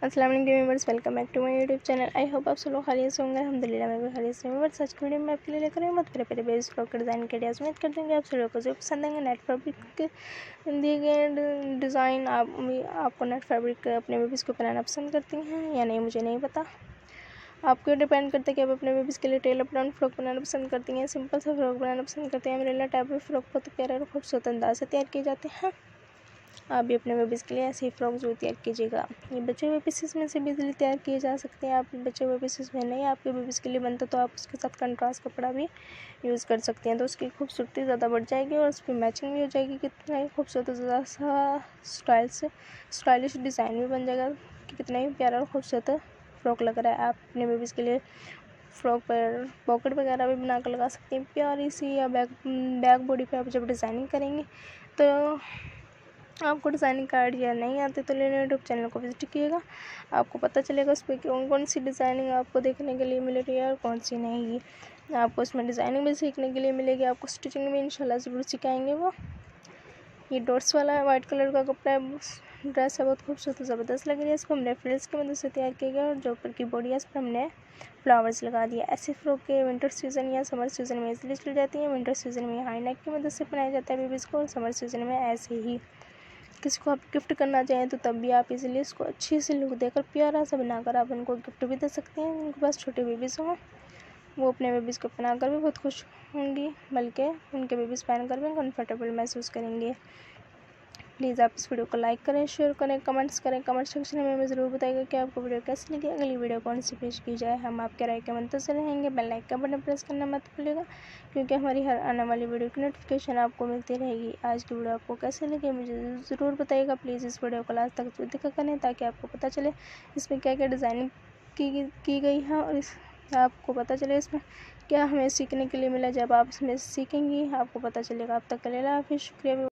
अस्सलाम वालेकुम viewers, welcome back to my YouTube channel. I hope आप सब लोग खैरियत से होंगे। अल्हम्दुलिल्लाह मैं भी खैरियत से हूँ। व्यूअर्स, आज की वीडियो में आपके लिए लेकर आई हूँ बहुत प्यारे बेबी फ्रॉक के डिज़ाइन के आइडियाज़। उम्मीद करते हैं कि आप सब लोगों को जो पसंद आएंगे। नेट फैब्रिक के दिए गए डिज़ाइन आपको नेट फैब्रिक अपने बेबीज़ को पहनाना पसंद करती हैं या नहीं, मुझे नहीं पता। आपको डिपेंड करता है कि आप अपने बेबीज़ के लिए टेलर ब्राउन फ्रॉक बनाना पसंद करती हैं, सिंपल सा फ्रॉक बनाना पसंद करते हैं, अम्ब्रेला टाइप में फ्रॉक बहुत प्यारे और खूबसूरत अंदाज से तैयार किए जाते हैं। आप भी अपने बेबीज़ के लिए ऐसे ही फ्रॉक जो तैयार कीजिएगा। ये बचे हुए पीसेस में से भी इजीली तैयार किए जा सकते हैं। आप बचे हुए पीसेस में नहीं आपके बेबीज़ के लिए बनता तो आप उसके साथ कंट्रास्ट कपड़ा भी यूज़ कर सकते हैं, तो उसकी खूबसूरती ज़्यादा बढ़ जाएगी और उस पर मैचिंग भी हो जाएगी। कितना ही खूबसूरत ज़्यादा सा स्टाइलिश डिज़ाइन भी बन जाएगा कि कितना ही प्यारा और खूबसूरत फ्रॉक लग रहा है। आप अपने बेबीज़ के लिए फ्रॉक पर पॉकेट वगैरह भी बना कर लगा सकते हैं प्यारी सी, या बैक बॉडी पे आप जब डिज़ाइनिंग करेंगे तो आपको डिज़ाइनिंग का आइडिया नहीं आते तो लेने यूट्यूब चैनल को विजिट कीजिएगा। आपको पता चलेगा उस पर कौन कौन सी डिज़ाइनिंग आपको देखने के लिए मिल रही है और कौन सी नहीं। आपको उसमें डिज़ाइनिंग भी सीखने के लिए मिलेगी, आपको स्टिचिंग भी इंशाल्लाह ज़रूर सिखाएंगे वो। ये डॉट्स वाला वाइट कलर का कपड़ा है, ड्रेस है बहुत खूबसूरत ज़बरदस्त लग रही है। इसको हमने फ्रिल्स की मदद से तैयार किया गया और जो ऊपर की बॉडी है इस पर हमने फ्लावर्स लगा दिया। ऐसे फ्रॉक के विंटर सीज़न या समर सीज़न में इसलिए चल जाती है। विंटर सीज़न में हाई नेक की मदद से बनाया जाता है बेबीज़ को, और समर सीज़न में ऐसे ही किसी को आप गिफ्ट करना चाहें तो तब भी आप इजीली इसको अच्छी सी लुक देकर प्यारा सा बनाकर आप उनको गिफ्ट भी दे सकते हैं। उनके पास छोटे बेबीज़ हों, वो अपने बेबीज़ को पहनाकर भी बहुत खुश होंगी, बल्कि उनके बेबीज़ पहनकर भी कंफर्टेबल महसूस करेंगे। प्लीज़ आप इस वीडियो को लाइक करें, शेयर करें, कमेंट्स करें। कमेंट सेक्शन में हमें ज़रूर बताइएगा कि आपको वीडियो कैसी लगी, अगली वीडियो कौन सी पेश की जाए। हम आपके राय के मंतज़र रहेंगे। बेल लाइक का बटन प्रेस करना मत भूलिएगा, क्योंकि हमारी हर आने वाली वीडियो की नोटिफिकेशन आपको मिलती रहेगी। आज की वीडियो आपको कैसी लगी मुझे ज़रूर बताइएगा। प्लीज़ इस वीडियो को लास्ट तक जरूर देखा करें ताकि आपको पता चले इसमें क्या क्या डिज़ाइनिंग की गई है, और आपको पता चले इसमें क्या हमें सीखने के लिए मिला। जब आप इसमें सीखेंगी आपको पता चलेगा। अब तक के लिए हाफिज़, शुक्रिया।